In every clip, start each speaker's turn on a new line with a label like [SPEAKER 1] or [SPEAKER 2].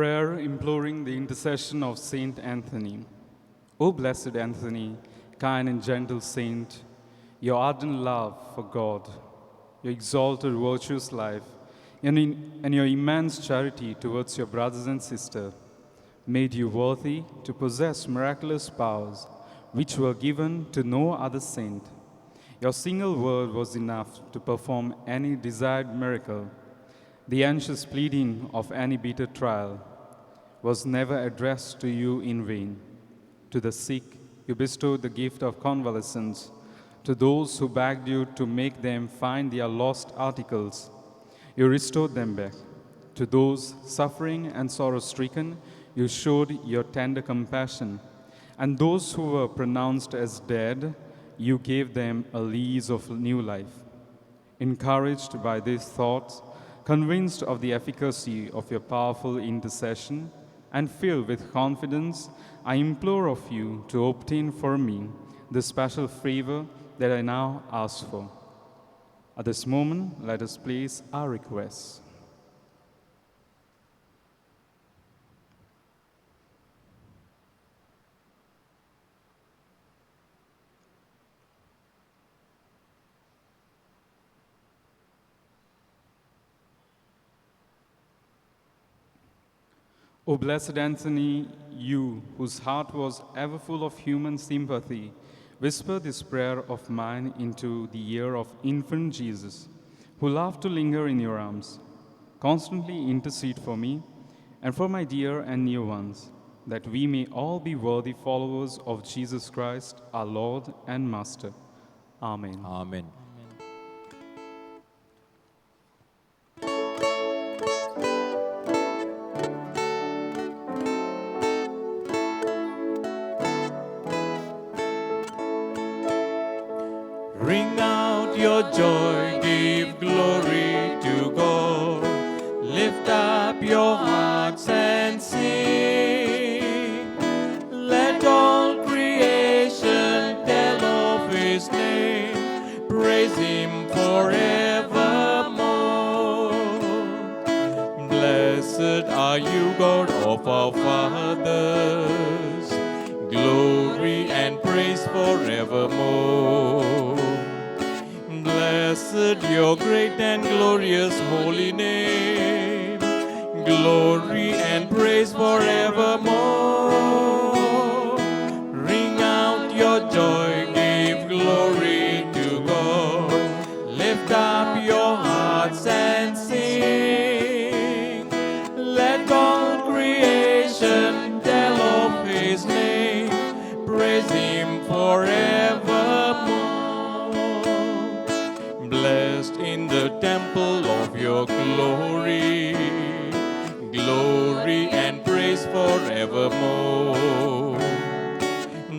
[SPEAKER 1] Prayer imploring the intercession of Saint Anthony. O blessed Anthony, kind and gentle saint, your ardent love for God, your exalted virtuous life, and your immense charity towards your brothers and sisters made you worthy to possess miraculous powers which were given to no other saint. Your single word was enough to perform any desired miracle. The anxious pleading of any bitter trial was never addressed to you in vain. To the sick, you bestowed the gift of convalescence. To those who begged you to make them find their lost articles, you restored them back. To those suffering and sorrow-stricken, you showed your tender compassion. And those who were pronounced as dead, you gave them a lease of new life. Encouraged by these thoughts, convinced of the efficacy of your powerful intercession, and filled with confidence, I implore of you to obtain for me the special favor that I now ask for. At this moment, let us place our requests. O blessed Anthony, you, whose heart was ever full of human sympathy, whisper this prayer of mine into the ear of infant Jesus, who loved to linger in your arms. Constantly intercede for me and for my dear and near ones, that we may all be worthy followers of Jesus Christ, our Lord and Master. Amen.
[SPEAKER 2] Amen. Ring out your joy, give glory to God. Lift up your hearts and sing. Let all creation tell of His name. Praise Him forevermore. Blessed are you, God of our fathers. Glory and praise forevermore. Blessed your great and glorious holy name. Glory and praise forevermore. Ring out your joy, give glory to God. Lift up your hearts and sing. Let all creation tell of His name. Praise Him forevermore. Blessed in the temple of your glory, glory and praise forevermore.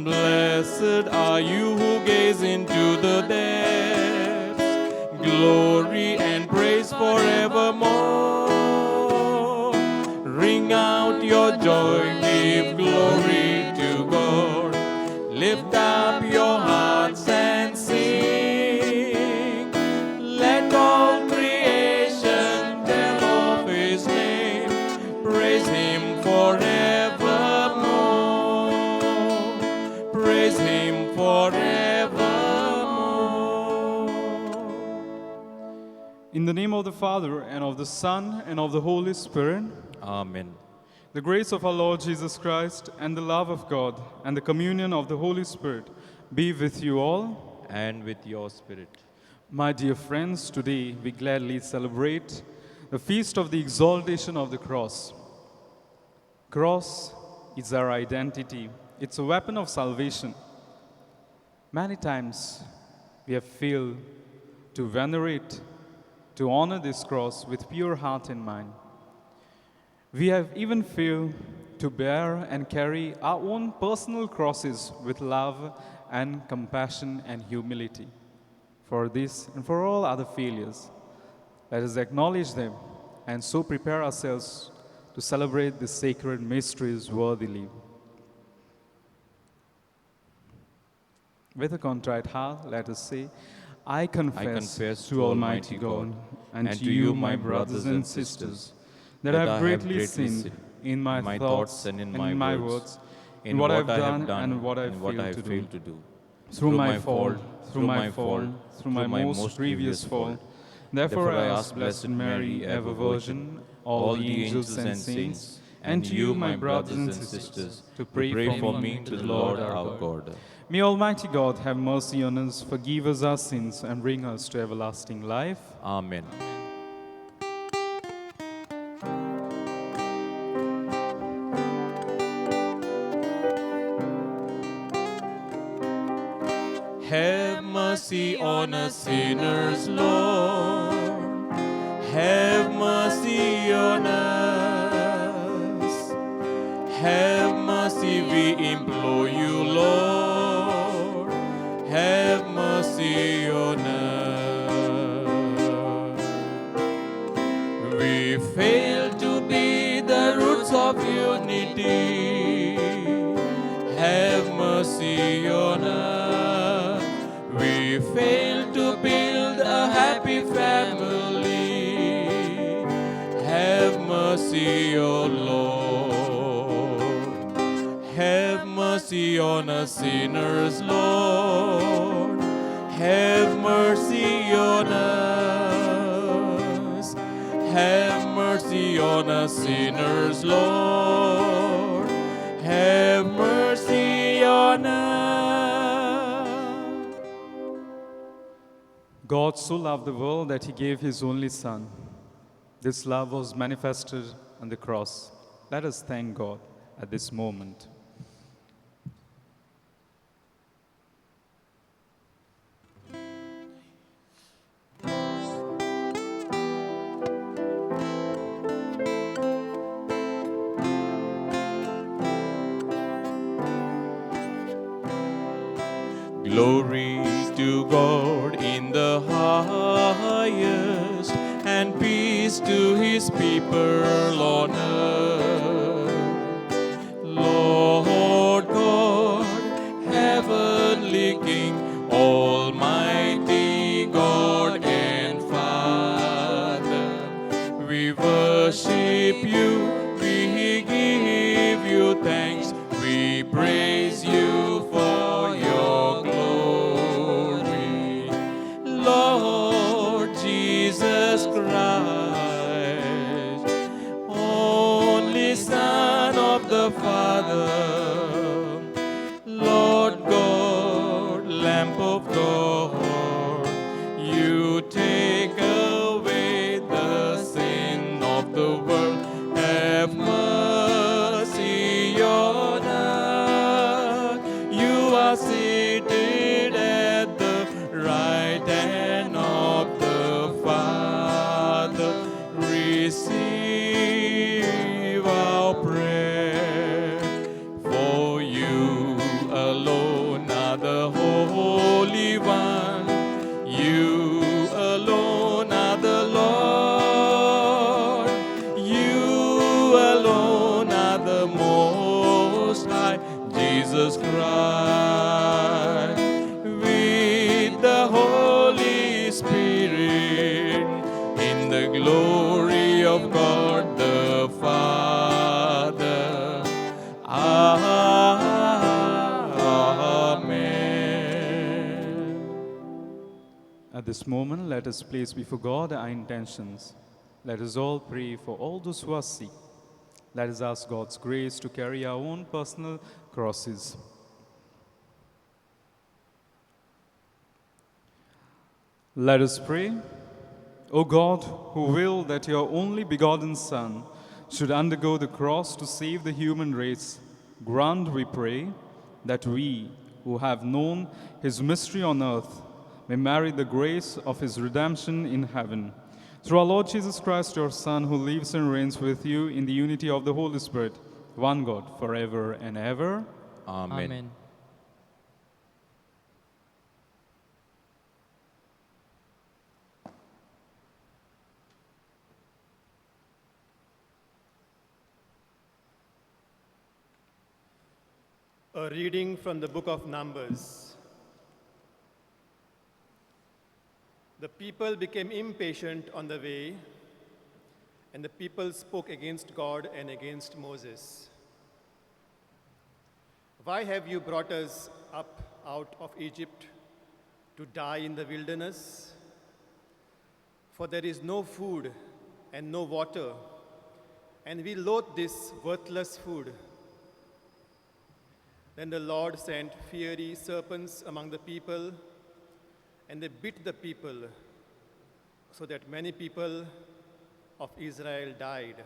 [SPEAKER 2] Blessed are you who gaze into the depths, glory and praise forevermore. Ring out your joy, give glory to God. Lift up your hearts and sing. Let all creation tell of His name. Praise Him forevermore. Praise Him forevermore.
[SPEAKER 1] In the name of the Father, and of the Son, and of the Holy Spirit.
[SPEAKER 2] Amen.
[SPEAKER 1] The grace of our Lord Jesus Christ, and the love of God, and the communion of the Holy Spirit be with you all.
[SPEAKER 2] And with your spirit.
[SPEAKER 1] My dear friends, today we gladly celebrate the feast of the exaltation of the cross. Cross is our identity. It's a weapon of salvation. Many times we have failed to venerate, to honor this cross with pure heart and mind. We have even failed to bear and carry our own personal crosses with love and compassion and humility. For this and for all other failures, let us acknowledge them and so prepare ourselves to celebrate the sacred mysteries worthily. With a contrite heart, let us say, I confess to Almighty God and to you, my brothers and sisters, that I have greatly sinned in my thoughts
[SPEAKER 2] and in
[SPEAKER 1] and
[SPEAKER 2] my
[SPEAKER 1] words,
[SPEAKER 2] in
[SPEAKER 1] what I
[SPEAKER 2] what
[SPEAKER 1] have
[SPEAKER 2] I have
[SPEAKER 1] done
[SPEAKER 2] done
[SPEAKER 1] and what I
[SPEAKER 2] and what I
[SPEAKER 1] failed
[SPEAKER 2] have
[SPEAKER 1] to
[SPEAKER 2] failed
[SPEAKER 1] do.
[SPEAKER 2] to do.
[SPEAKER 1] Through my fault, through
[SPEAKER 2] through
[SPEAKER 1] my
[SPEAKER 2] my
[SPEAKER 1] most grievous fault. Therefore
[SPEAKER 2] Therefore
[SPEAKER 1] I
[SPEAKER 2] I
[SPEAKER 1] ask
[SPEAKER 2] ask
[SPEAKER 1] Blessed
[SPEAKER 2] Blessed
[SPEAKER 1] Mary,
[SPEAKER 2] Mary,
[SPEAKER 1] ever
[SPEAKER 2] ever Virgin,
[SPEAKER 1] Virgin, all
[SPEAKER 2] all
[SPEAKER 1] the
[SPEAKER 2] the
[SPEAKER 1] angels
[SPEAKER 2] angels
[SPEAKER 1] and
[SPEAKER 2] and
[SPEAKER 1] saints,
[SPEAKER 2] saints,
[SPEAKER 1] and you, my
[SPEAKER 2] my
[SPEAKER 1] brothers and
[SPEAKER 2] brothers and
[SPEAKER 1] sisters,
[SPEAKER 2] sisters,
[SPEAKER 1] to
[SPEAKER 2] to
[SPEAKER 1] pray
[SPEAKER 2] pray
[SPEAKER 1] for
[SPEAKER 2] for
[SPEAKER 1] me
[SPEAKER 2] me
[SPEAKER 1] to
[SPEAKER 2] to
[SPEAKER 1] the
[SPEAKER 2] the
[SPEAKER 1] Lord
[SPEAKER 2] Lord
[SPEAKER 1] our
[SPEAKER 2] our
[SPEAKER 1] God.
[SPEAKER 2] God.
[SPEAKER 1] May Almighty God have mercy on us, forgive us our sins, and bring us to everlasting life.
[SPEAKER 2] Amen. Have mercy on us sinners, Lord. Have mercy on us. Have mercy, we implore you, Lord. Have mercy on us. We fail to be the roots of unity. Have mercy on us. We fail to build a happy family. Have mercy, O Lord. Have mercy on us sinners, Lord. Have mercy on us. Have mercy on us sinners, Lord. Have mercy on us.
[SPEAKER 1] God so loved the world that he gave his only Son. This love was manifested on the cross. Let us thank God at this moment.
[SPEAKER 2] Glory to God in the highest, and peace to his people on earth. Lord God, heavenly King, Almighty God and Father, we worship you, we give you thanks, we praise you for your glory. Lord Jesus Christ, only Son of the Father, Lord God, Lamb of God, you take away the sin of the world. Have mercy on us. You are seated at the right hand of the Father. Receive our prayer. For you alone are the Holy One. You alone are the Lord. You alone are the Most High, Jesus Christ. With the Holy Spirit, in the glory of God the Father. Amen.
[SPEAKER 1] At this moment, let us place before God our intentions. Let us all pray for all those who are sick. Let us ask God's grace to carry our own personal crosses. Let us pray. O God, who will that your only begotten Son should undergo the cross to save the human race, grant, we pray, that we, who have known his mystery on earth, may merit the grace of his redemption in heaven. Through our Lord Jesus Christ, your Son, who lives and reigns with you in the unity of the Holy Spirit, one God, forever and ever.
[SPEAKER 2] Amen.
[SPEAKER 3] Amen.
[SPEAKER 4] A reading from the book of Numbers. The people became impatient on the way, And the people spoke against God and against Moses. Why have you brought us up out of Egypt to die in the wilderness? For there is no food and no water, and we loathe this worthless food. Then the Lord sent fiery serpents among the people, and they bit the people, so that many people of Israel died.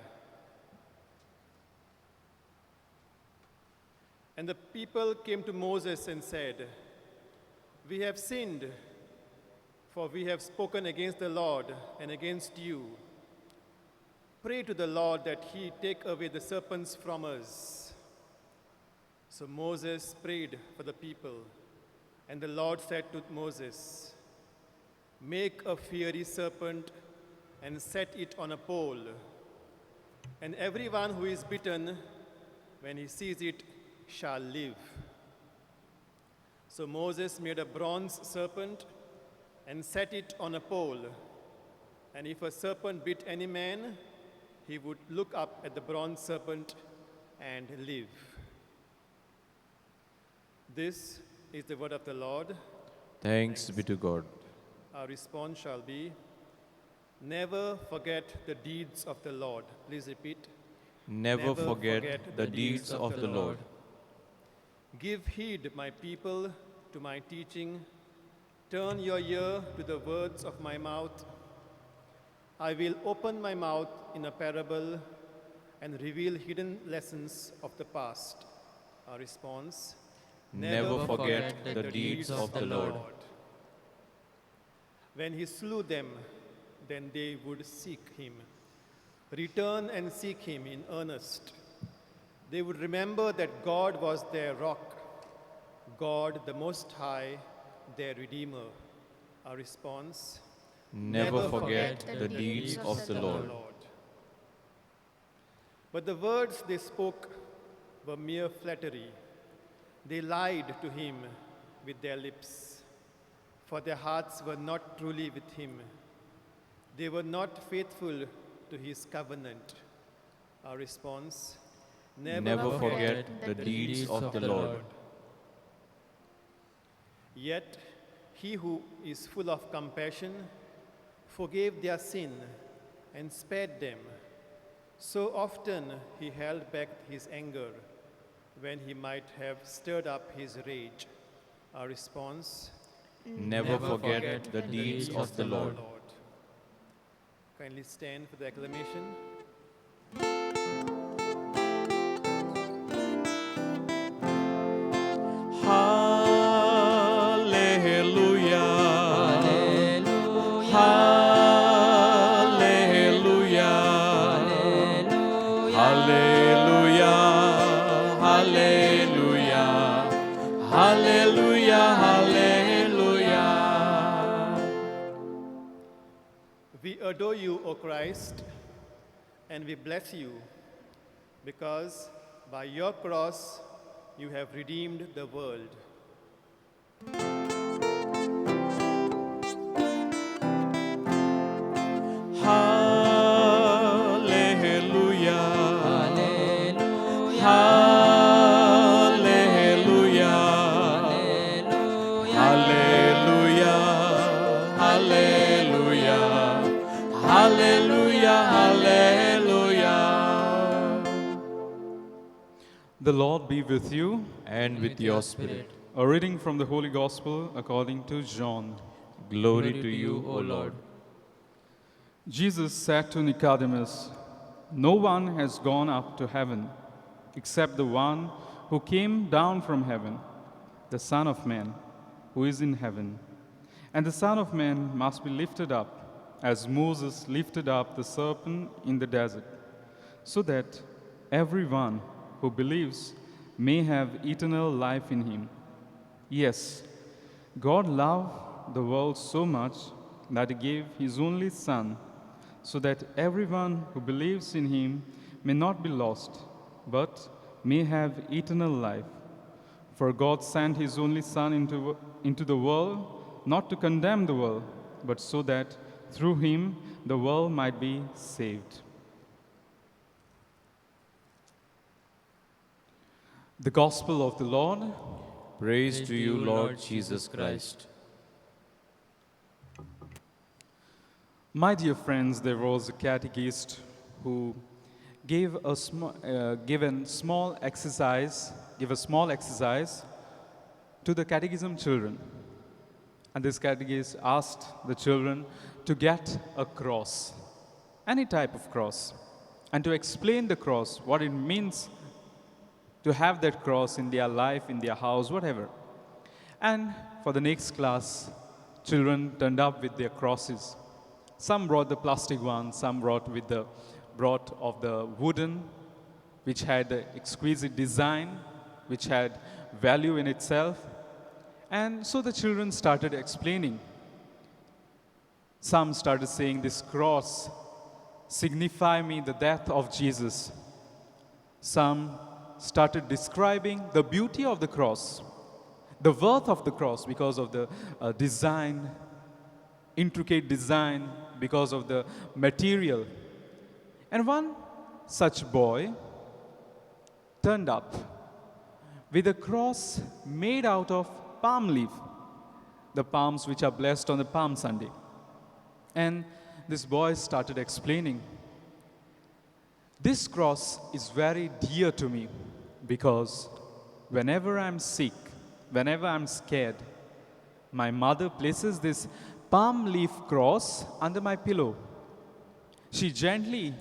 [SPEAKER 4] And the people came to Moses and said, "We have sinned, for we have spoken against the Lord and against you. Pray to the Lord that he take away the serpents from us." So Moses prayed for the people, and the Lord said to Moses, "Make a fiery serpent and set it on a pole, and everyone who is bitten, when he sees it, shall live." So Moses made a bronze serpent and set it on a pole, and if a serpent bit any man, he would look up at the bronze serpent and live. This is the word of the Lord.
[SPEAKER 2] Thanks be to God.
[SPEAKER 4] Our response shall be, "Never forget the deeds of the Lord." Please repeat.
[SPEAKER 2] Never forget the deeds of the Lord.
[SPEAKER 4] "Give heed, my people, to my teaching. Turn your ear to the words of my mouth. I will open my mouth in a parable and reveal hidden lessons of the past." Our response,
[SPEAKER 2] Never forget the deeds of the Lord.
[SPEAKER 4] When he slew them, then they would seek him. Return and seek him in earnest. They would remember that God was their rock, God the Most High, their Redeemer. Our response,
[SPEAKER 2] Never forget the deeds of the Lord.
[SPEAKER 4] But the words they spoke were mere flattery. They lied to him with their lips, for their hearts were not truly with him. They were not faithful to his covenant. Our response,
[SPEAKER 2] Never forget the deeds of the Lord.
[SPEAKER 4] Yet he who is full of compassion forgave their sin and spared them. So often he held back his anger when he might have stirred up his rage. Our response,
[SPEAKER 2] Never forget the deeds of the Lord.
[SPEAKER 4] Kindly stand for the acclamation.
[SPEAKER 2] Hallelujah. Hallelujah. Hallelujah. Hallelujah. Hallelujah. Hallelujah.
[SPEAKER 4] We adore you, O Christ, and we bless you, because by your cross you have redeemed the world.
[SPEAKER 2] Hallelujah. Hallelujah. Hallelujah. Hallelujah. Hallelujah. Hallelujah.
[SPEAKER 1] The Lord be with you.
[SPEAKER 2] And with your spirit.
[SPEAKER 1] A reading from the Holy Gospel according to John.
[SPEAKER 2] Glory to you, O Lord.
[SPEAKER 1] Jesus said to Nicodemus, "No one has gone up to heaven except the one who came down from heaven, the Son of Man, who is in heaven. And the Son of Man must be lifted up, as Moses lifted up the serpent in the desert, so that everyone who believes may have eternal life in him. Yes, God loved the world so much that he gave his only Son, so that everyone who believes in him may not be lost, but may have eternal life. For God sent his only Son into the world, not to condemn the world, but so that through him the world might be saved." The Gospel of the Lord.
[SPEAKER 2] Praise to you, Lord Jesus Christ.
[SPEAKER 1] My dear friends, there was a catechist who gave a small exercise to the catechism children. And this catechist asked the children to get a cross, any type of cross, and to explain the cross, what it means to have that cross in their life, in their house, whatever. And for the next class, children turned up with their crosses. Some brought the plastic one, some brought of the wooden, which had the exquisite design, which had value in itself. And so the children started explaining. Some started saying, this cross signify me the death of Jesus. Some started describing the beauty of the cross, the worth of the cross because of the design, intricate design, because of the material. And one such boy turned up with a cross made out of palm leaf, the palms which are blessed on the Palm Sunday. And this boy started explaining, this cross is very dear to me because whenever I'm sick, whenever I'm scared, my mother places this palm leaf cross under my pillow. She gently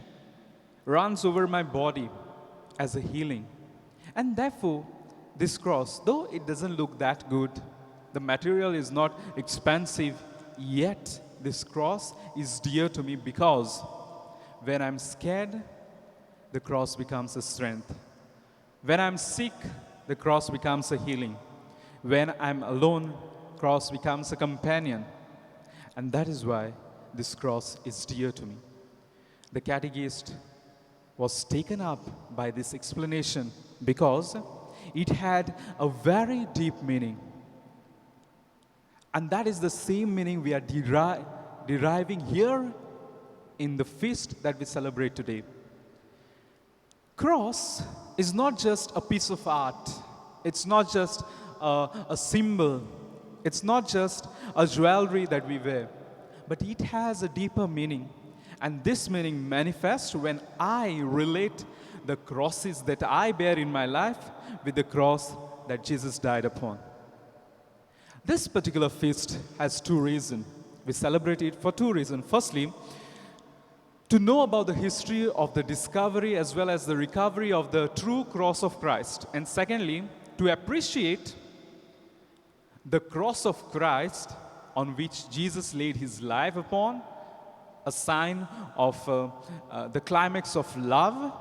[SPEAKER 1] runs over my body as a healing. And therefore, this cross, though it doesn't look that good, the material is not expensive, yet this cross is dear to me because when I'm scared, the cross becomes a strength. When I'm sick, the cross becomes a healing. When I'm alone, cross becomes a companion. And that is why this cross is dear to me. The catechist was taken up by this explanation because it had a very deep meaning. And that is the same meaning we are deriving here in the feast that we celebrate today. Cross is not just a piece of art. It's not just a symbol. It's not just a jewelry that we wear. But it has a deeper meaning. And this meaning manifests when I relate the crosses that I bear in my life with the cross that Jesus died upon. This particular feast has two reasons. We celebrate it for two reasons. Firstly, to know about the history of the discovery as well as the recovery of the true cross of Christ. And secondly, to appreciate the cross of Christ on which Jesus laid his life upon, a sign of the climax of love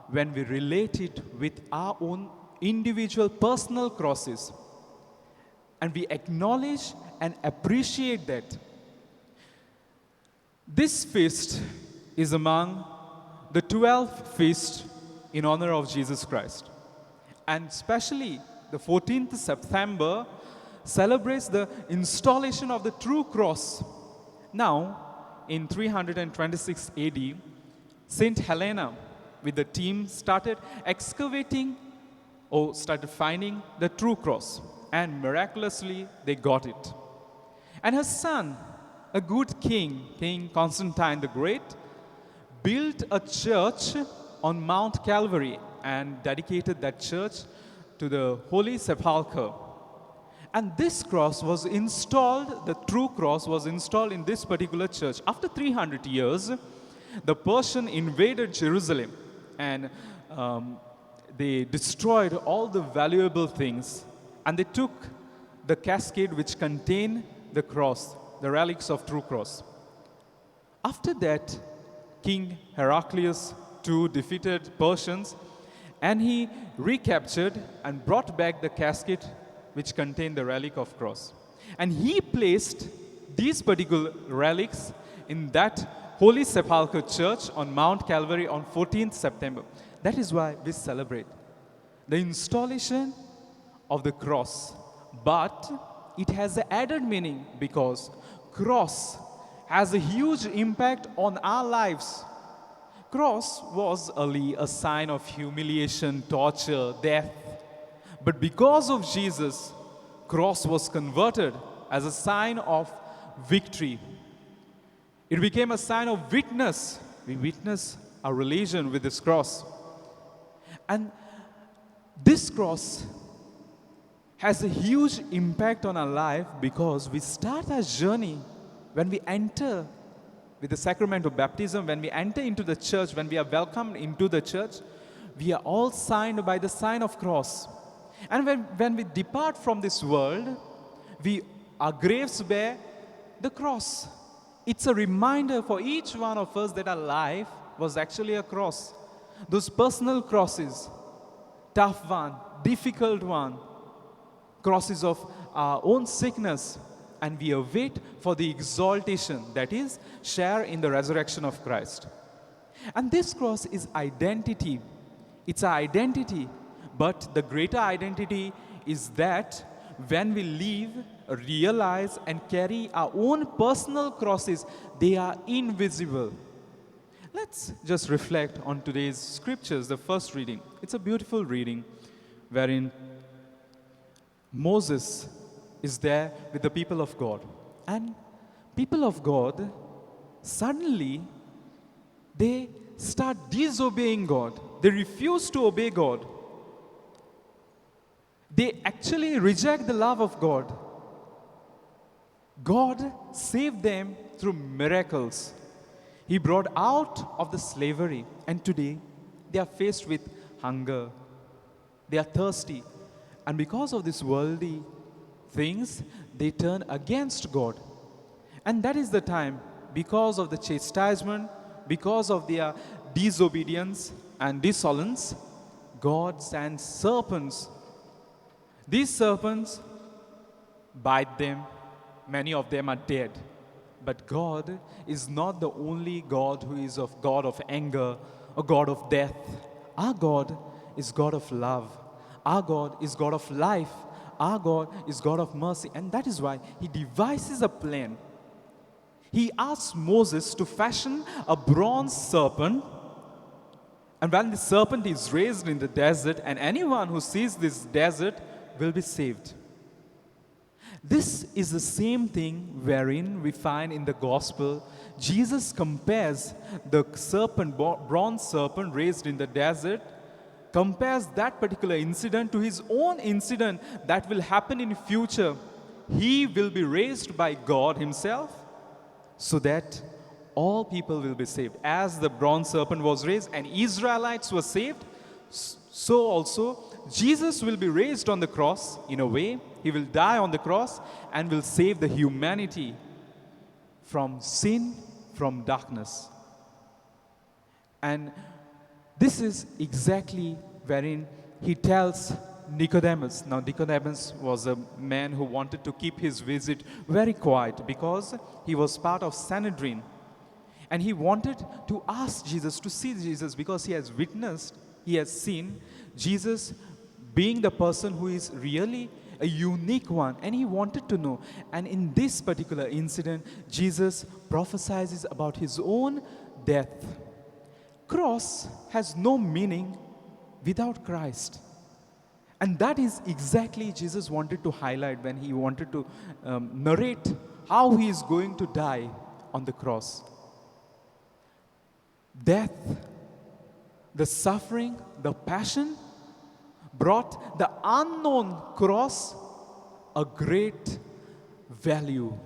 [SPEAKER 1] when we relate it with our own individual personal crosses. And we acknowledge and appreciate that. This feast is among the 12 feasts in honor of Jesus Christ. And especially the 14th September celebrates the installation of the true cross. Now, in 326 AD, Saint Helena with the team started finding the true cross. And miraculously, they got it. And her son, a good king, King Constantine the Great, built a church on Mount Calvary and dedicated that church to the Holy Sepulchre. And this cross was installed, the true cross was installed in this particular church. After 300 years, the Persian invaded Jerusalem and they destroyed all the valuable things. And they took the cascade which contained the cross, the relics of true cross. After that, King Heraclius II defeated Persians and he recaptured and brought back the casket which contained the relic of cross. And he placed these particular relics in that Holy Sepulchre Church on Mount Calvary on 14th September. That is why we celebrate the installation of the cross. But it has an added meaning because cross has a huge impact on our lives. Cross was early a sign of humiliation, torture, death. But because of Jesus, cross was converted as a sign of victory. It became a sign of witness. We witness our relation with this cross. And this cross has a huge impact on our life because we start our journey when we enter with the sacrament of baptism, when we enter into the church, when we are welcomed into the church, we are all signed by the sign of cross. And when we depart from this world, our graves bear the cross. It's a reminder for each one of us that our life was actually a cross. Those personal crosses, tough one, difficult one, crosses of our own sickness, and we await for the exaltation, that is, share in the resurrection of Christ. And this cross is identity. It's our identity. But the greater identity is that when we live, realize, and carry our own personal crosses, they are invisible. Let's just reflect on today's scriptures, the first reading. It's a beautiful reading wherein Moses is there with the people of God. And people of God, suddenly, they start disobeying God. They refuse to obey God. They actually reject the love of God. God saved them through miracles. He brought out of the slavery. And today, they are faced with hunger. They are thirsty. And because of these worldly things, they turn against God. And that is the time, because of the chastisement, because of their disobedience and dissolence, God sends serpents. These serpents bite them. Many of them are dead. But God is not the only God who is of God of anger, a God of death. Our God is God of love. Our God is God of life. Our God is God of mercy. And that is why He devises a plan. He asks Moses to fashion a bronze serpent. And when the serpent is raised in the desert, and anyone who sees this desert will be saved. This is the same thing wherein we find in the gospel, Jesus compares the serpent, bronze serpent raised in the desert, compares that particular incident to his own incident that will happen in future. He will be raised by God Himself so that all people will be saved. As the bronze serpent was raised and Israelites were saved, so also Jesus will be raised on the cross in a way. He will die on the cross and will save the humanity from sin, from darkness. And this is exactly wherein He tells Nicodemus. Now, Nicodemus was a man who wanted to keep his visit very quiet because he was part of Sanhedrin. And he wanted to ask Jesus, to see Jesus, because he has witnessed, he has seen Jesus being the person who is really a unique one, and he wanted to know. And in this particular incident, Jesus prophesies about His own death. Cross has no meaning without Christ. And that is exactly Jesus wanted to highlight when He wanted to narrate how He is going to die on the cross. Death, the suffering, the passion, brought the unknown cross a great value.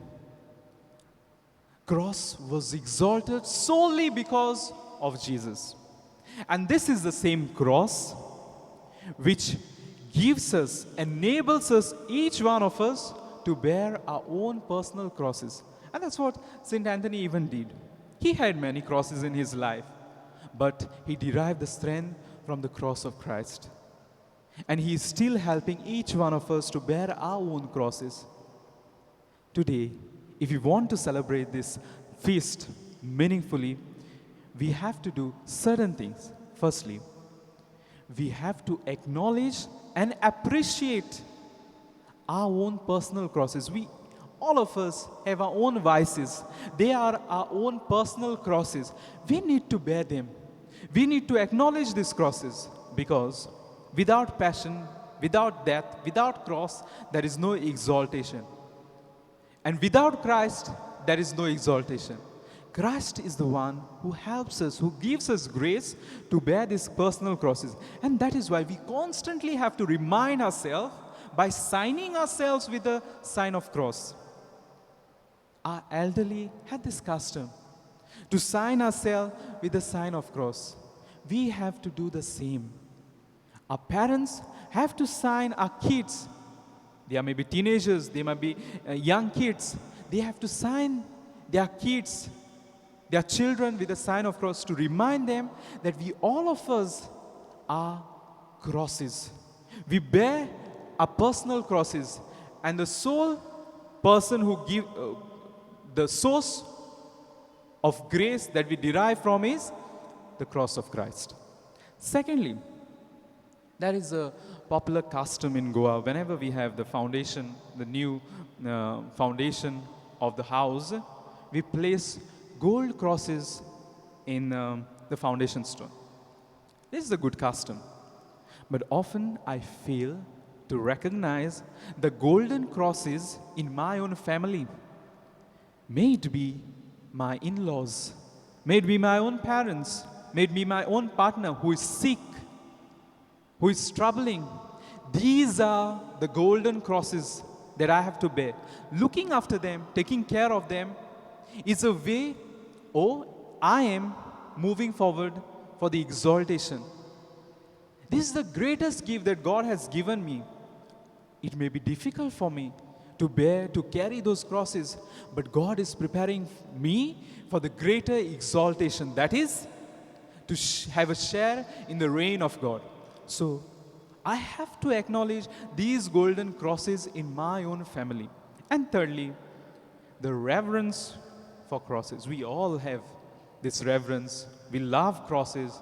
[SPEAKER 1] Cross was exalted solely because of Jesus. And this is the same cross which gives us, enables us, each one of us, to bear our own personal crosses. And that's what St. Anthony even did. He had many crosses in his life, but he derived the strength from the cross of Christ. And He is still helping each one of us to bear our own crosses. Today, if we want to celebrate this feast meaningfully, we have to do certain things. Firstly, we have to acknowledge and appreciate our own personal crosses. All of us have our own vices. They are our own personal crosses. We need to bear them. We need to acknowledge these crosses because without passion, Without death, without cross, there is no exaltation. And without Christ, there is no exaltation. Christ is the one who helps us, who gives us grace to bear these personal crosses. And that is why we constantly have to remind ourselves by signing ourselves with the sign of cross. Our elderly had this custom to sign ourselves with the sign of cross. We have to do the same. Our parents have to sign our kids. They may be teenagers, they might be young kids. They have to sign their kids, their children with the sign of cross to remind them that we, all of us, are crosses. We bear our personal crosses, and the sole person who give the source of grace that we derive from is the cross of Christ. Secondly, there is a popular custom in Goa. Whenever we have the foundation, the new foundation of the house, we place gold crosses in the foundation stone. This is a good custom. But often I fail to recognize the golden crosses in my own family. May it be my in-laws, may it be my own parents, may it be my own partner who is sick, who is troubling. These are the golden crosses that I have to bear. Looking after them, taking care of them is a way, I am moving forward for the exaltation. This is the greatest gift that God has given me. It may be difficult for me to bear, to carry those crosses, but God is preparing me for the greater exaltation. That is, to have a share in the reign of God. So, I have to acknowledge these golden crosses in my own family. And thirdly, the reverence for crosses. We all have this reverence. We love crosses.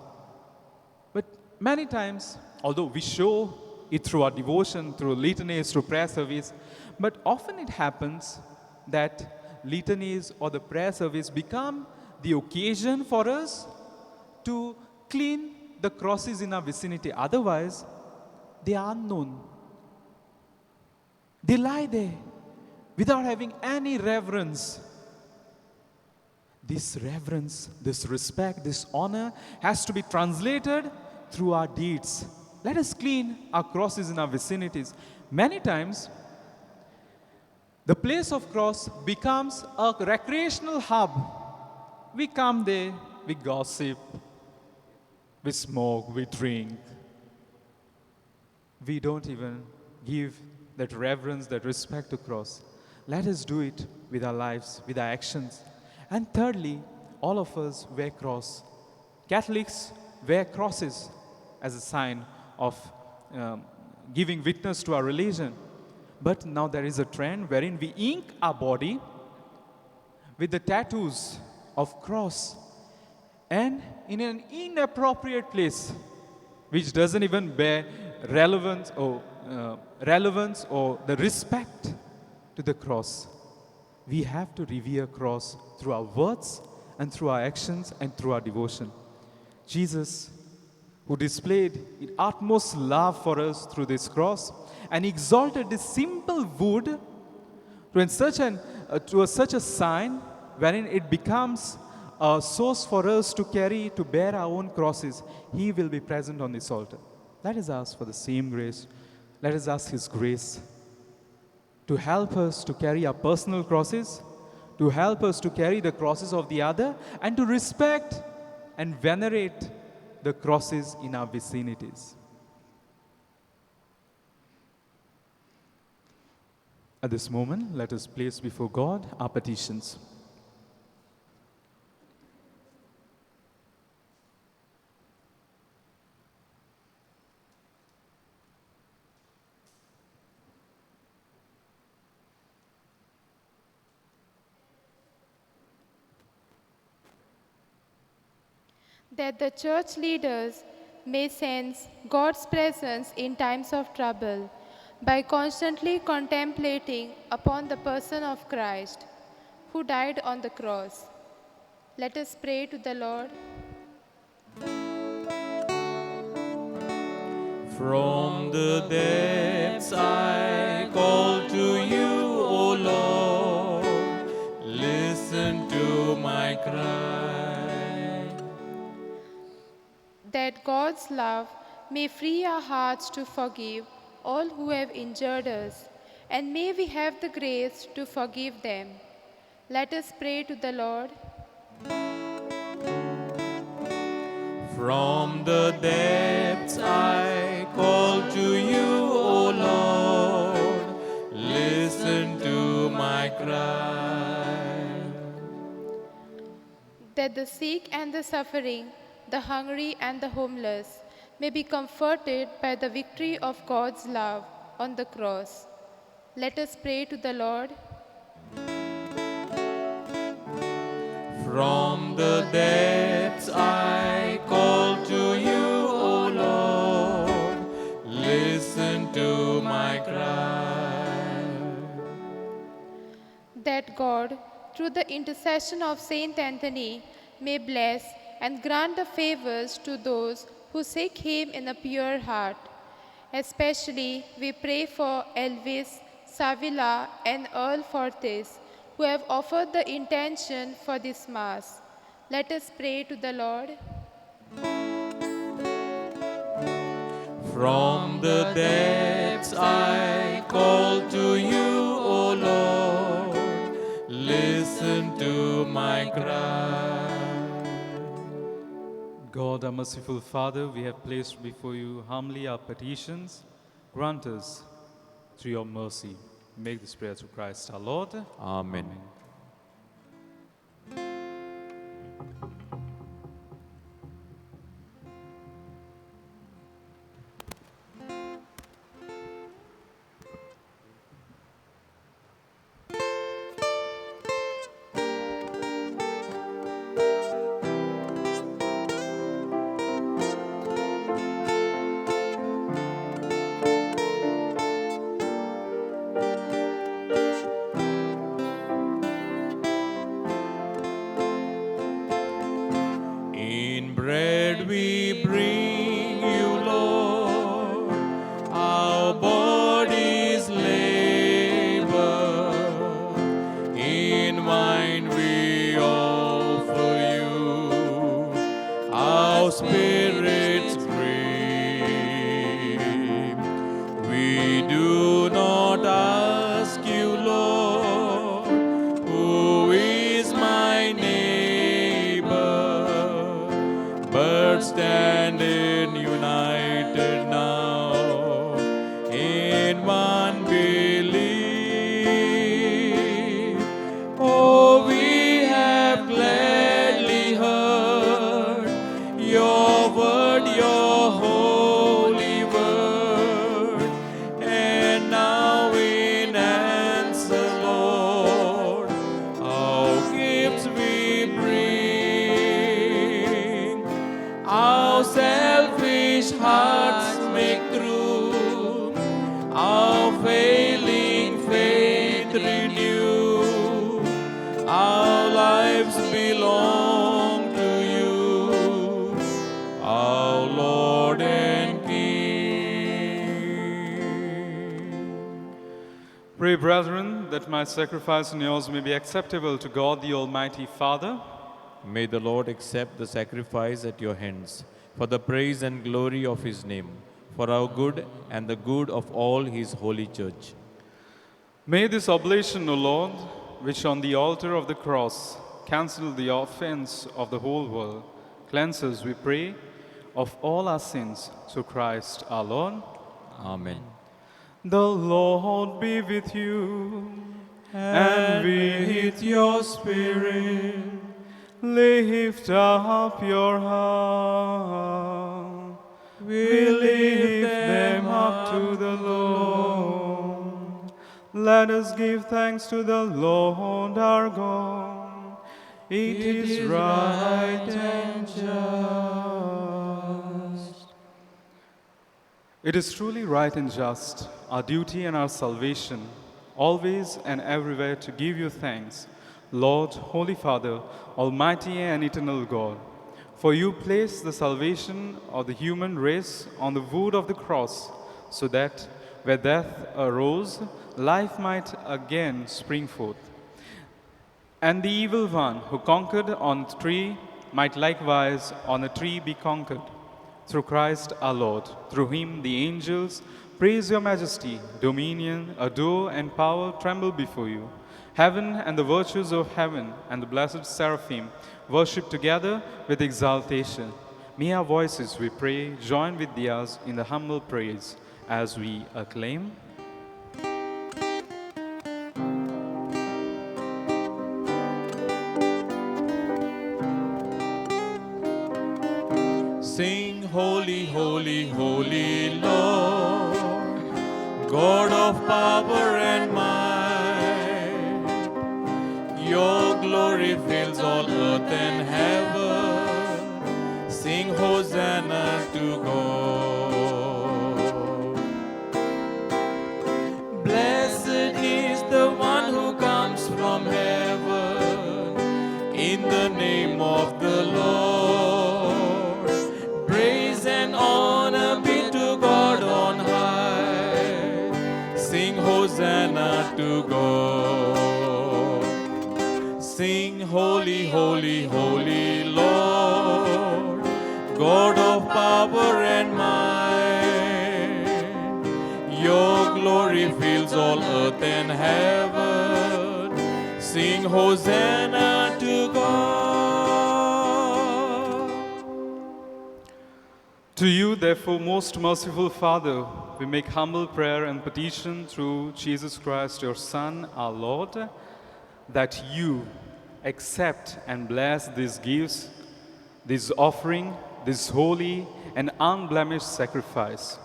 [SPEAKER 1] But many times, although we show it through our devotion, through litanies, through prayer service, but often it happens that litanies or the prayer service become the occasion for us to clean the crosses in our vicinity. Otherwise, they are unknown. They lie there without having any reverence. This reverence, this respect, this honor has to be translated through our deeds. Let us clean our crosses in our vicinities. Many times, the place of cross becomes a recreational hub. We come there, we gossip, we smoke, we drink. We don't even give that reverence, that respect to cross. Let us do it with our lives, with our actions. And thirdly, all of us wear cross. Catholics wear crosses as a sign of giving witness to our religion. But now there is a trend wherein we ink our body with the tattoos of cross, and in an inappropriate place, which doesn't even bear relevance or the respect to the cross. We have to revere cross through our words and through our actions and through our devotion. Jesus, who displayed utmost love for us through this cross and exalted this simple wood to such a sign wherein it becomes a source for us to carry, to bear our own crosses. He will be present on this altar. Let us ask for the same grace. Let us ask His grace to help us to carry our personal crosses, to help us to carry the crosses of the other, and to respect and venerate the crosses in our vicinities. At this moment, let us place before God our petitions.
[SPEAKER 3] That the church leaders may sense God's presence in times of trouble by constantly contemplating upon the person of Christ, who died on the cross. Let us pray to the Lord.
[SPEAKER 2] From the depths I call to you, O Lord. Listen to my cry.
[SPEAKER 3] That God's love may free our hearts to forgive all who have injured us, and may we have the grace to forgive them. Let us pray to the Lord.
[SPEAKER 2] From the depths I call to you, O Lord. Listen to my cry.
[SPEAKER 3] That the sick and the suffering, the hungry and the homeless may be comforted by the victory of God's love on the cross. Let us pray to the Lord.
[SPEAKER 2] From the depths I call to you, O Lord. Listen to my cry.
[SPEAKER 3] That God, through the intercession of Saint Anthony, may bless and grant the favors to those who seek him in a pure heart. Especially we pray for Elvis, Savila, and Earl Fortes, who have offered the intention for this Mass. Let us pray to the Lord.
[SPEAKER 2] From the depths I call to you, O Lord. Listen to my cry.
[SPEAKER 1] God, our merciful Father, we have placed before you humbly our petitions. Grant us, through your mercy, make this prayer through Christ our Lord.
[SPEAKER 2] Amen. In bread we bring you, Lord, our bodies labor. In wine we offer you our spirits grieve. We do not ask you, Lord, who is my neighbor, but standing united now in one belief. Oh, we have gladly heard your word, your holy word, and now in answer, Lord, our gifts we bring. Our selfish hearts make true, our failing faith renew. Our lives belong to you, our Lord and King.
[SPEAKER 1] Pray, brethren, that my sacrifice and yours may be acceptable to God the Almighty Father.
[SPEAKER 2] May the Lord accept the sacrifice at your hands for the praise and glory of his name, for our good and the good of all his holy church.
[SPEAKER 1] May this oblation, O Lord, which on the altar of the cross cancelled the offense of the whole world, cleanse us, we pray, of all our sins through Christ our Lord.
[SPEAKER 2] Amen.
[SPEAKER 1] The Lord be with you,
[SPEAKER 2] And with your spirit,
[SPEAKER 1] lift up your heart.
[SPEAKER 2] we lift
[SPEAKER 1] them up to the Lord. Let us give thanks to the Lord our God. It is right and just. It is truly right and just, our duty and our salvation, always and everywhere to give you thanks, Lord, Holy Father, Almighty and eternal God. For you placed the salvation of the human race on the wood of the cross, so that where death arose, life might again spring forth. And the evil one who conquered on the tree might likewise on a tree be conquered. Through Christ our Lord, through him the angels praise your majesty, dominion, adore, and power tremble before you. Heaven and the virtues of heaven and the blessed seraphim worship together with exaltation. May our voices, we pray, join with theirs in the humble praise as we acclaim.
[SPEAKER 2] Sing, holy, holy, holy Lord, God of power and might. Your glory fills all earth and heaven. Sing Hosanna to God. Blessed is the one who comes from heaven, in the name of the Lord. Praise and honor be to God on high. Sing Hosanna to God. Sing, holy, holy, holy Lord, God of power and might. Your glory fills all earth and heaven. Sing Hosanna to God.
[SPEAKER 1] To you, therefore, most merciful Father, we make humble prayer and petition through Jesus Christ, your Son, our Lord, that you accept and bless these gifts, this offering, this holy and unblemished sacrifice,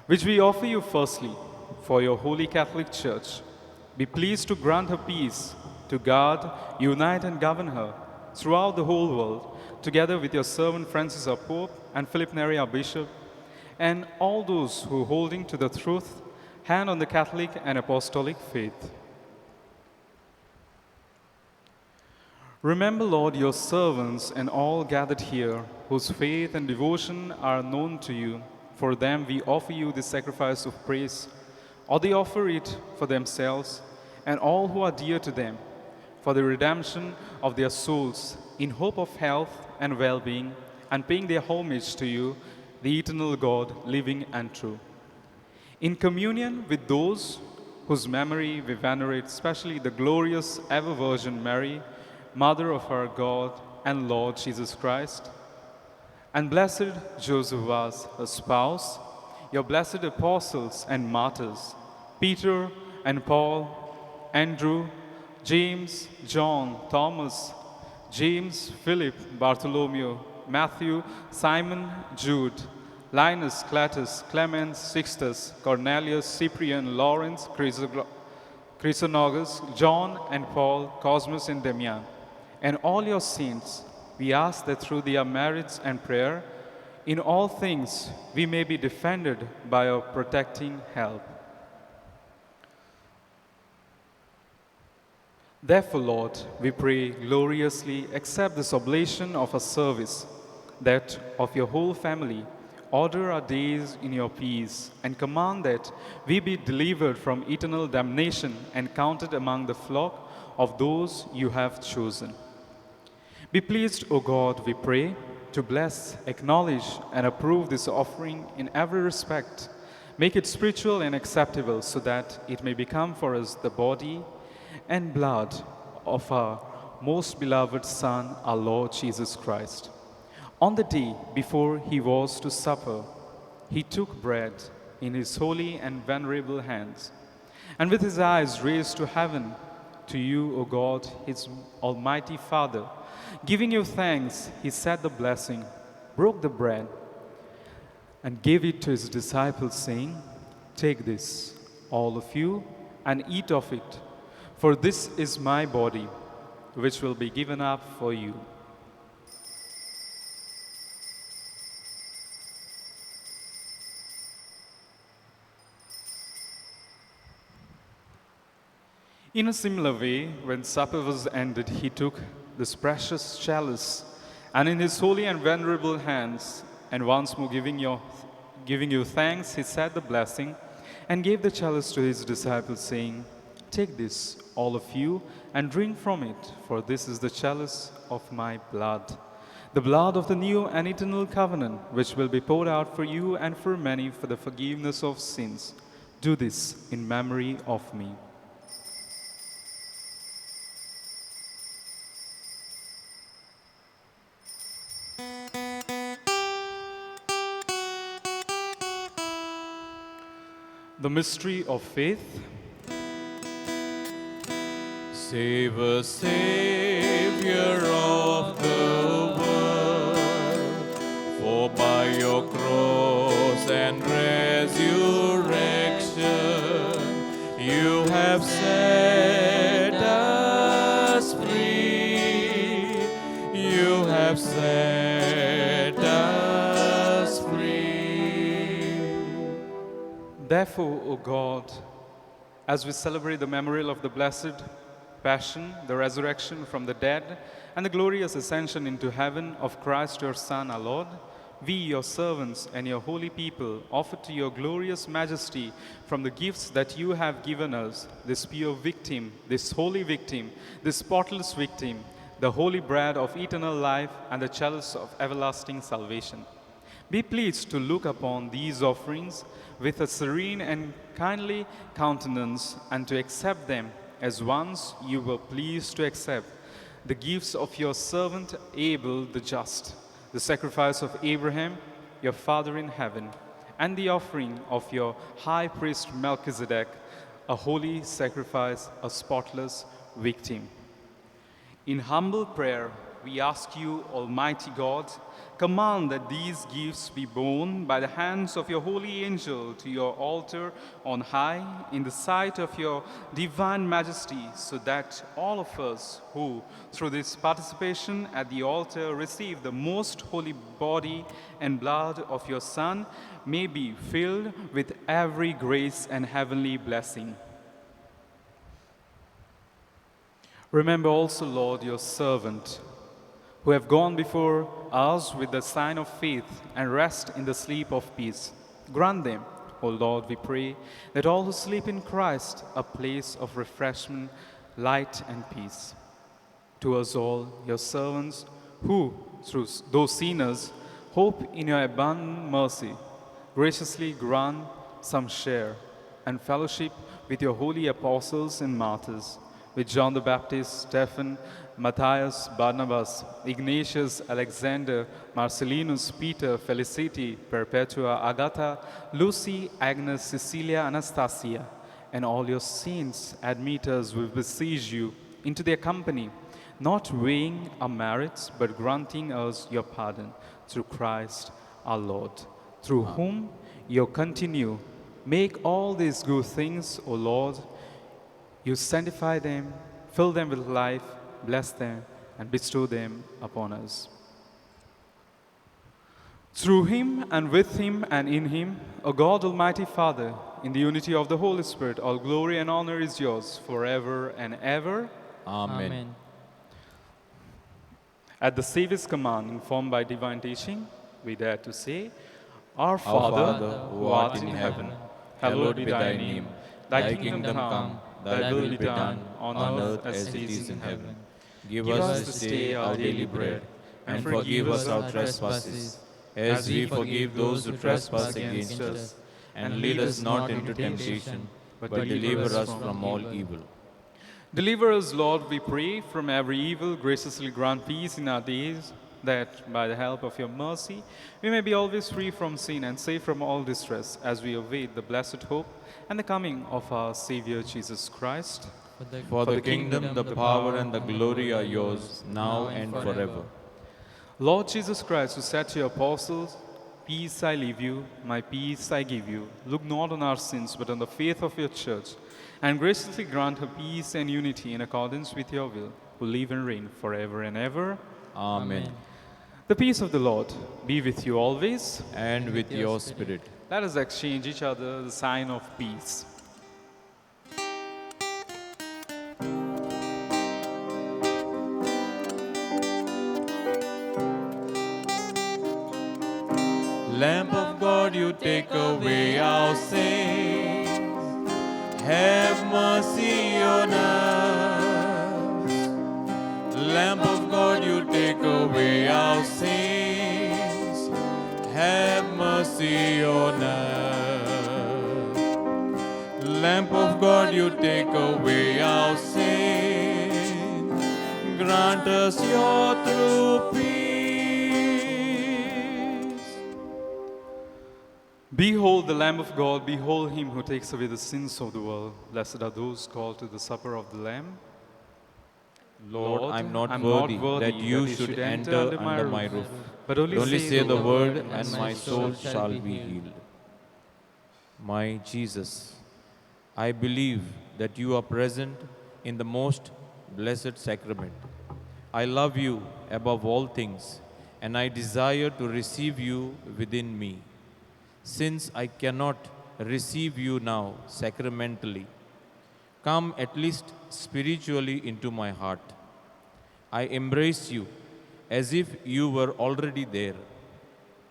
[SPEAKER 1] which we offer you firstly for your holy Catholic Church. Be pleased to grant her peace, to guard, unite, and govern her throughout the whole world, together with your servant Francis our Pope and Philip Neri our Bishop, and all those who, holding to the truth, hand on the Catholic and Apostolic faith. Remember, Lord, your servants and all gathered here, whose faith and devotion are known to you. For them we offer you this sacrifice of praise, or they offer it for themselves and all who are dear to them, for the redemption of their souls, in hope of health and well-being, and paying their homage to you, the eternal God, living and true. In communion with those whose memory we venerate, especially the glorious ever-Virgin Mary, Mother of our God and Lord Jesus Christ, and blessed Joseph was her spouse, your blessed apostles and martyrs, Peter and Paul, Andrew, James, John, Thomas, James, Philip, Bartholomew, Matthew, Simon, Jude, Linus, Cletus, Clement, Sixtus, Cornelius, Cyprian, Lawrence, Chrysonogus, John and Paul, Cosmas and Damian, and all your saints. We ask that through their merits and prayer, in all things we may be defended by your protecting help. Therefore, Lord, we pray gloriously accept this oblation of our service, that of your whole family, order our days in your peace, and command that we be delivered from eternal damnation and counted among the flock of those you have chosen. Be pleased, O God, we pray, to bless, acknowledge, and approve this offering in every respect. Make it spiritual and acceptable, so that it may become for us the body and blood of our most beloved Son, our Lord Jesus Christ. On the day before he was to supper, he took bread in his holy and venerable hands, and with his eyes raised to heaven, to you, O God, his almighty Father, giving you thanks, he said the blessing, broke the bread, and gave it to his disciples, saying, "Take this, all of you, and eat of it, for this is my body, which will be given up for you." In a similar way, when supper was ended, he took this precious chalice, And in his holy and venerable hands, and once more giving you thanks, he said the blessing and gave the chalice to his disciples, saying, "Take this, all of you, and drink from it, for this is the chalice of my blood, the blood of the new and eternal covenant, which will be poured out for you and for many for the forgiveness of sins. Do this in memory of me." The mystery of faith.
[SPEAKER 2] Save us, Savior of the world, for by your cross and resurrection you have set us free. You have set us free.
[SPEAKER 1] Therefore, O God, as we celebrate the memorial of the blessed Passion, the resurrection from the dead, and the glorious ascension into heaven of Christ your Son, our Lord, we, your servants and your holy people, offer to your glorious majesty from the gifts that you have given us, this pure victim, this holy victim, this spotless victim, the holy bread of eternal life and the chalice of everlasting salvation. Be pleased to look upon these offerings with a serene and kindly countenance and to accept them as once you were pleased to accept the gifts of your servant Abel the just, the sacrifice of Abraham, your father in heaven, and the offering of your high priest Melchizedek, a holy sacrifice, a spotless victim. In humble prayer, we ask you, Almighty God, command that these gifts be borne by the hands of your holy angel to your altar on high in the sight of your divine majesty, so that all of us who, through this participation at the altar, receive the most holy body and blood of your Son, may be filled with every grace and heavenly blessing. Remember also, Lord, your servant, who have gone before us with the sign of faith and rest in the sleep of peace. Grant them, O Lord, we pray, that all who sleep in Christ a place of refreshment, light, and peace. To us all, your servants, who, through those sinners, hope in your abundant mercy, graciously grant some share and fellowship with your holy apostles and martyrs, with John the Baptist, Stephen, Matthias, Barnabas, Ignatius, Alexander, Marcellinus, Peter, Felicity, Perpetua, Agatha, Lucy, Agnes, Cecilia, Anastasia, and all your saints. Admit us, we beseech you, into their company, not weighing our merits, but granting us your pardon through Christ our Lord, through whom you continue. Make all these good things, O Lord. You sanctify them, fill them with life, bless them, and bestow them upon us. Through him and with him and in him, O God, Almighty Father, in the unity of the Holy Spirit, all glory and honor is yours forever and ever.
[SPEAKER 2] Amen.
[SPEAKER 1] At the Savior's command, informed by divine teaching, we dare to say, Our
[SPEAKER 2] Our
[SPEAKER 1] Father,
[SPEAKER 2] who art in heaven, hallowed be thy name. Thy kingdom come, thy will be done, on earth as it is in heaven. Give us this day our daily bread, and forgive us our trespasses, as we forgive those who trespass against us. And lead us not into temptation, but deliver us from all evil.
[SPEAKER 1] Deliver us, Lord, we pray, from every evil. Graciously grant peace in our days, that by the help of your mercy we may be always free from sin and safe from all distress, as we await the blessed hope and the coming of our Savior Jesus Christ.
[SPEAKER 2] For the kingdom, the power, and the glory are yours, now and forever.
[SPEAKER 1] Lord Jesus Christ, who said to your apostles, Peace I leave you, my peace I give you, look not on our sins, but on the faith of your church, and graciously grant her peace and unity in accordance with your will, who live and reign forever and ever.
[SPEAKER 2] Amen.
[SPEAKER 1] The peace of the Lord be with you always.
[SPEAKER 2] And with your spirit.
[SPEAKER 1] Let us exchange each other the sign of peace.
[SPEAKER 2] Lamb of God, you take away our sins. Have mercy on us. Lamb of God, you take away our sins. Have mercy on us. Lamb of God, you take away our sins. Grant us your true peace.
[SPEAKER 1] Behold the Lamb of God, behold him who takes away the sins of the world. Blessed are those called to the supper of the Lamb.
[SPEAKER 2] Lord, I'm not worthy that you should enter under my roof.
[SPEAKER 1] But
[SPEAKER 2] Only say the word, and my soul shall be healed. My Jesus, I believe that you are present in the most blessed sacrament. I love you above all things, and I desire to receive you within me. Since I cannot receive you now sacramentally, come at least spiritually into my heart. I embrace you as if you were already there,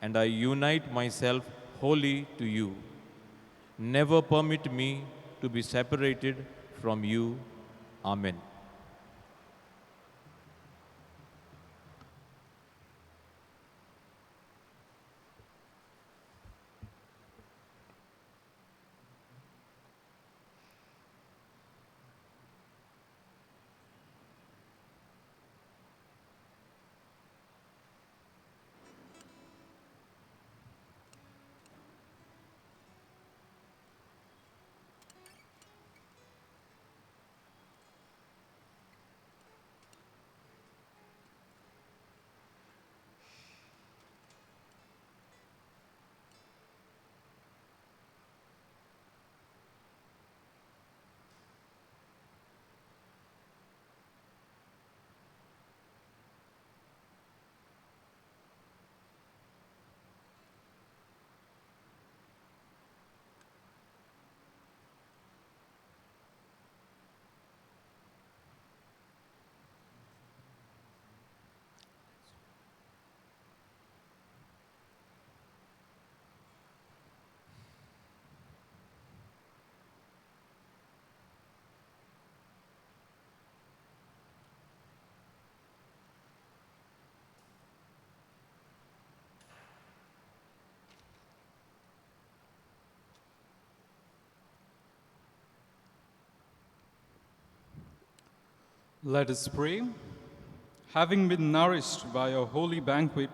[SPEAKER 2] and I unite myself wholly to you. Never permit me to be separated from you. Amen.
[SPEAKER 1] Let us pray. Having been nourished by your holy banquet,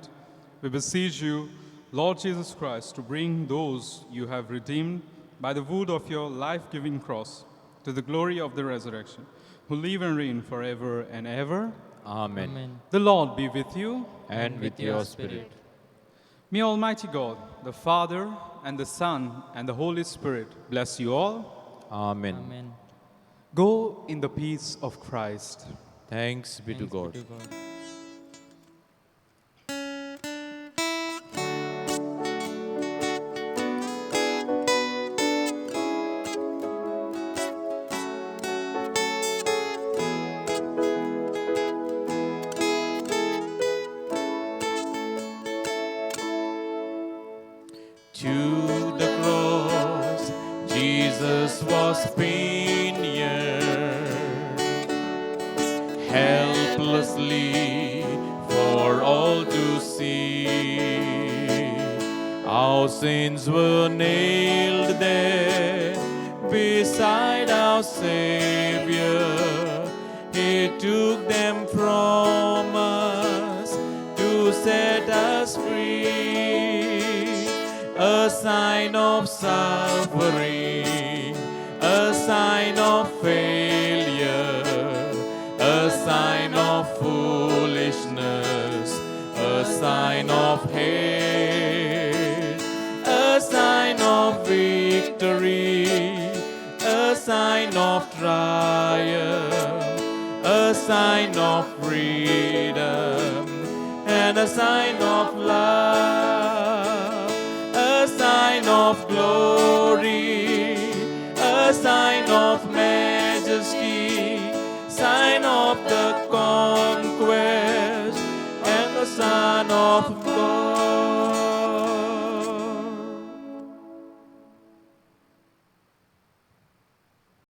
[SPEAKER 1] we beseech you, Lord Jesus Christ, to bring those you have redeemed by the wood of your life-giving cross to the glory of the resurrection, who live and reign forever and ever.
[SPEAKER 2] Amen.
[SPEAKER 5] Amen.
[SPEAKER 1] The Lord be with you.
[SPEAKER 2] And with your spirit.
[SPEAKER 1] May Almighty God, the Father, and the Son, and the Holy Spirit bless you all.
[SPEAKER 2] Amen.
[SPEAKER 5] Amen.
[SPEAKER 1] Go in the peace of Christ.
[SPEAKER 2] Thanks be to
[SPEAKER 5] Thanks
[SPEAKER 2] God.
[SPEAKER 5] be to God.
[SPEAKER 2] To the cross, Jesus was pinioned, helplessly for all to see. Our sins were nailed there beside our Savior. He took them from us to set us free. A sign of suffering, a sign of failure, a sign of foolishness, a sign of hate, a sign of victory, a sign of triumph, a sign of freedom, and a sign of love, a sign of glory, a sign of majesty, sign of the conquest, and the Son of God.